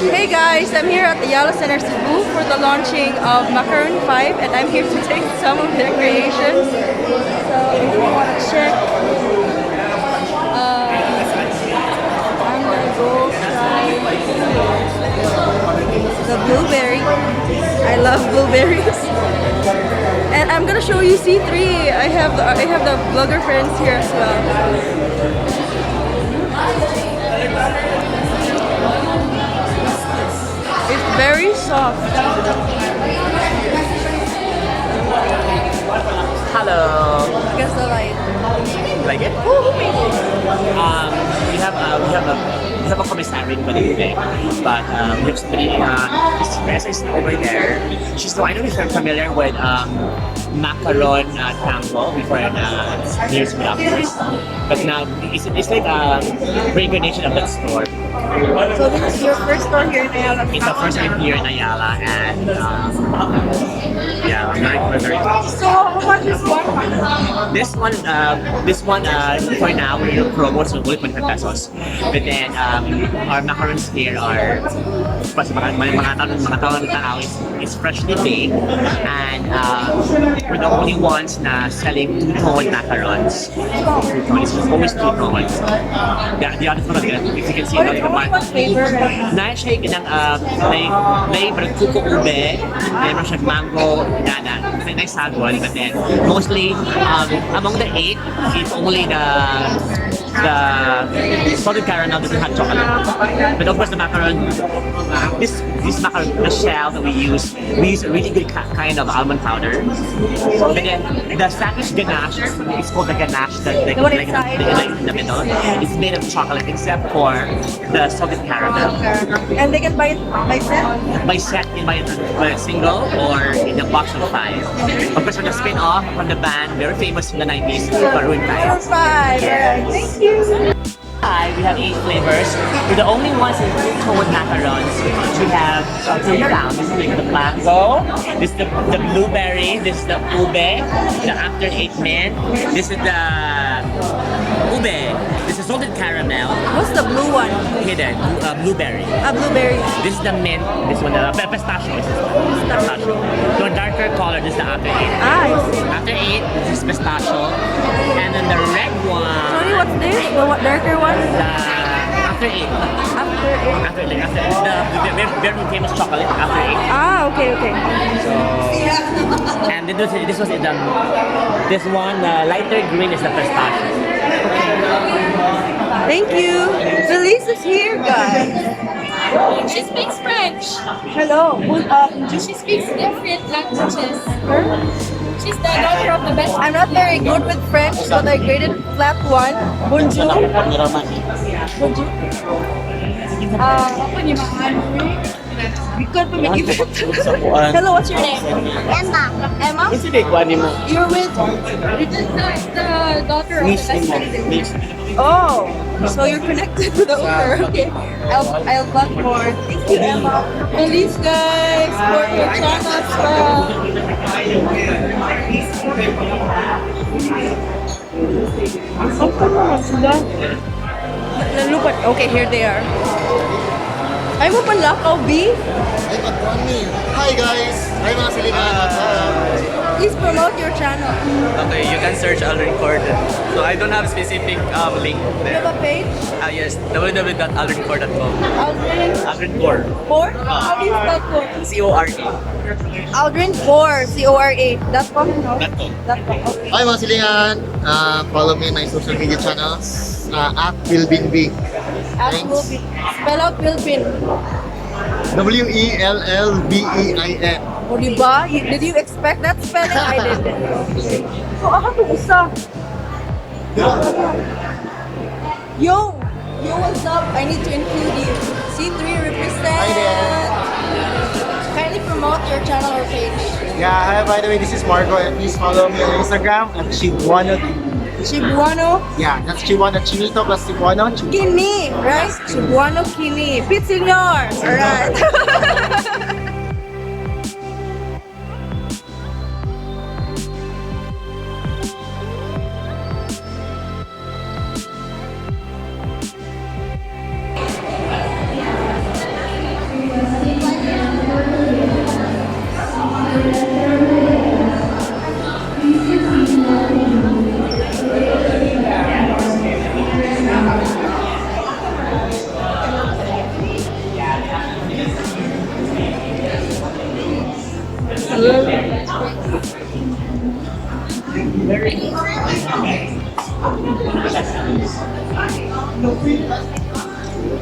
Hey guys, I'm here at the Ayala Center Cebu for the launching of Macaron 5 and I'm here to take some of their creations. So if you want to check, I'm gonna go try the blueberry. I love blueberries. And I'm gonna show you C3. I have the vlogger friends here as well. It's very soft. Hello. Against the light. Like it? Who made it? We have a commissary in Macaron, but we have somebody. This dress is over there. She's the. I don't know if you're familiar with Macaron Tango before years afterwards. But now it's like a reincarnation of that store. So this is your first store here in Ayala? It's the first time here in Ayala, and yeah, we're very So how much is one? This one, for now, we're doing promos of only 25 pesos. But then, our macarons here are, of course, mga taon tao is freshly baked. And we're the only ones na selling two-toned macarons. Two-toned, it's always two-toned. The other one, if you can see, What flavor? na-shake ng may kuko ube, meron siyang mango, nana, nice sagon, but then mostly among the 8, it's only the salted caramel with hot chocolate. But of course the macaron, this macaron, the shell that we use a really good kind of almond powder. But then the sandwich ganache, it's called the ganache, the one inside, in the middle, it's made of chocolate except for the salted caramel. And they can buy it by set? By set, you buy it by a single or in a box of 5. Of course, with the spin-off from the band, very famous in the 90s, Macaron 5. Macaron 5, Yes. thank you. Hi, we have 8 flavors. We're the only ones in two-toned macarons. We have, I'll turn you around. This is the mango, this is the blueberry, this is the ube, the after 8 mint, this is the ube, this is salted caramel, What's the blue one? hidden, blueberry. Blueberry. This is the mint, this one, the pistachio. This is pistachio. The darker color, this is the after 8. I see. After 8, this is pistachio. And then the red one. Sorry, what's this? The darker one? After 8. After 8. After the very famous chocolate after 8. Okay. So, and this was this one lighter green is the pistachio. Thank you. Felice is here, guys. She speaks French. Hello. She speaks different languages. She's the daughter of the best. I'm not very good with French, but I graded flat 1. Bonjour. Bonjour. Hello, what's your name? Emma? You're with? The daughter of the best. Oh, so you're connected to the owner. Okay. I'll vlog more. Thank you, Emma. Please, guys, support your channel as well. Look at, okay, here they are. I'm open Lakaw B. Hi guys! Hi mga silingan! Please promote your channel. Okay, you can search Aldrin Cord. So I don't have specific link You there. have a page? Yes, www.aldrincore.com. Aldrin Aldrin Core. 4? How do you spell 4? C-O-R-E. Aldrin 4, CORA.com? No? .com. Okay. Hi mga silingan! Follow me in my social media channels at WillBinB. At Thanks. Wilbin. Spell out Wilbin. WELLBEIN. O diba? Did you expect that spelling? I didn't. So, ako ito isa. Yo! Yo, what's up? I need to include you. C3 represent. Hi there. Kindly promote your channel or page. Yeah, hi, by the way, this is Marco and please follow me on Instagram at Cebuano. Cebuano Yeah, that's Cebuano Chinito plus Cebuano. Kini, right? Cebuano Kini. Pit Seniors! Alright.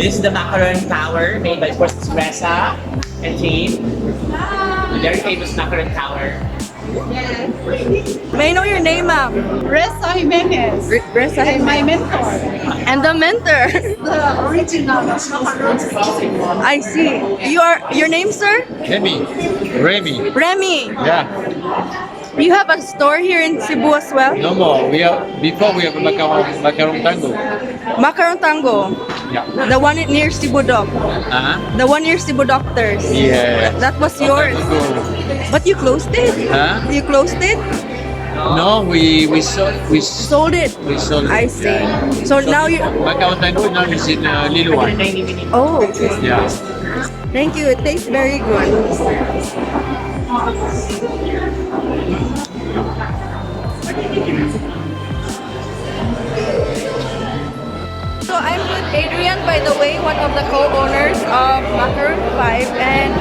This is the Macaron Tower made by Espressa and team. A very famous Macaron Tower. May I know your name, ma'am? Reza Jimenez. Reza And my mentor. And the mentor. The original macarons. I see. Your name, sir? Remy. Remy. Yeah. You have a store here in Cebu as well? No more. We have Macaron Tango. Macaron Tango. Yeah. The one near Cebu Doc. The one near Cebu Doctors. Yeah. That was yours. But you closed it. Huh? You closed it? No, we sold Sold it. we sold it. I see. Yeah. So now you. Macaron Tango now is in Liluan. Oh, Yeah. thank you. It tastes very good. So I'm with Adrian, by the way, one of the co-owners of Macaron 5, and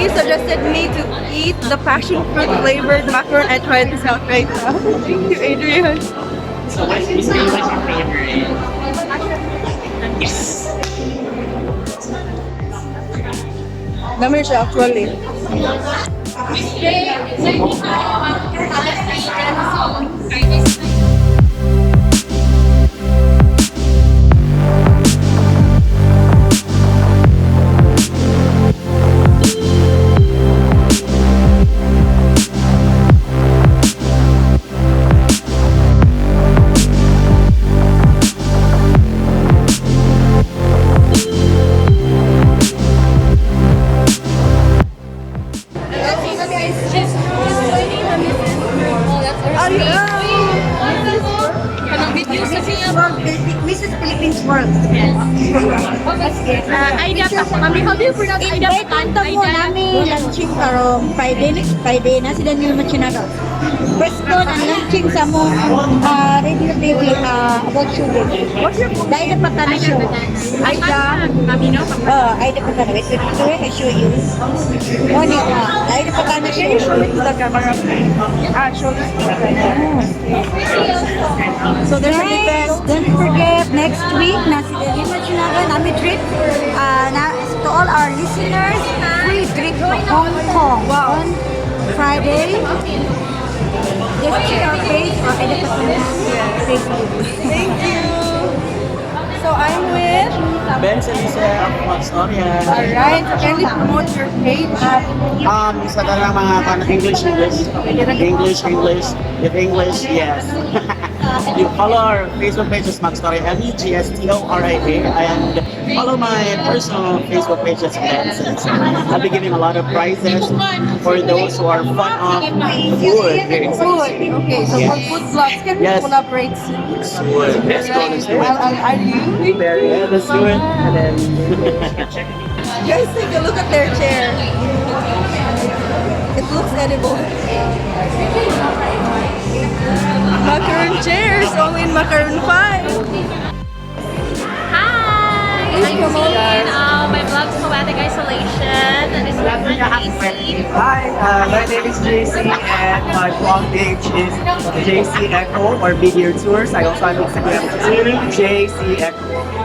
he suggested me to eat the passion fruit flavored macaron. I tried this out right now. Thank you, Adrian. So what's your favorite? Yes. Dami siya actually. Mrs. Philippines World. Aida pa. Mami, how do you pronounce Aida Invite pa? mo mo namin launching karong Friday, next Friday na sila nila machinaga. First ko ang launching sa mo radio TV about sugar. Dahil na patana show. Aida. Mami, no? Ay, na patana. Wait, I show you. Oh, niya. Dahil na patana show. Show it to the camera. Show this to the camera. So there's an event. Don't forget, next week, na sila nila machinaga, namin trip. To all our listeners, free trip to Hong Kong on Friday. Just check our page or edit Facebook. Thank you. So I'm with. Ben Salisa of Maxoria. Alright, so can you promote your page? Sa talagang mga English, if English, yes. You follow our Facebook page is Maxoria, MEGSTORIA, and follow my personal Facebook page as Ben Salisa. I'll be giving a lot of prizes for those who are fond of food. Food. Okay, so for food vlogs, can we Yes. collaborate soon? Let's do it. Let's do it. Are you? Yeah, let's do it. And then Guys, take a look at their chair. It looks edible. Macaron chairs, only in Macaron 5. Hi! I'm Adrian. My blog's PoeticIsolation. This is my JC. Hi, my name is JC and my blog page is JC Echo or Big Ear Tours. I also have Instagram too, JC Echo.